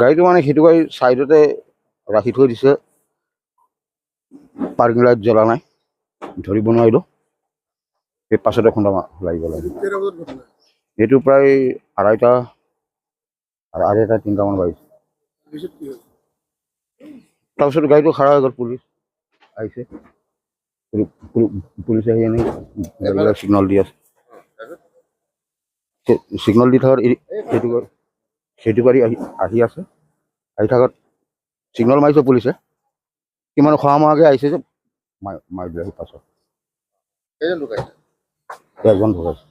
গাড়ীটো মানে সেইটো গাড়ী চাইডতে ৰাখি থৈ দিছে, পাৰ্কিং লাইট জ্বলা নাই, ধৰিব নোৱাৰিলোঁ। সেই পাছতে খুন্দা লাগি গ'ল। এইটো প্ৰায় আঢ়ৈটা 3টামান বাজিছে। তাৰপিছত গাড়ীটো খাৰা হৈ গ'ল, পুলিচ আহিছে, পুলিচে আহি এনেই গাড়ীবিলাক ছিগনেল দি আছে। ছিগনেল দি থকাত সেইটো গাড়ী আহি আছে, আহি থাকাত ছিগনেল মাৰিছে পুলিচে, কিমান খোৱামোৱাকৈ আহিছে যে মাৰি দিলে। পাছত এজন ঢুকাইছে।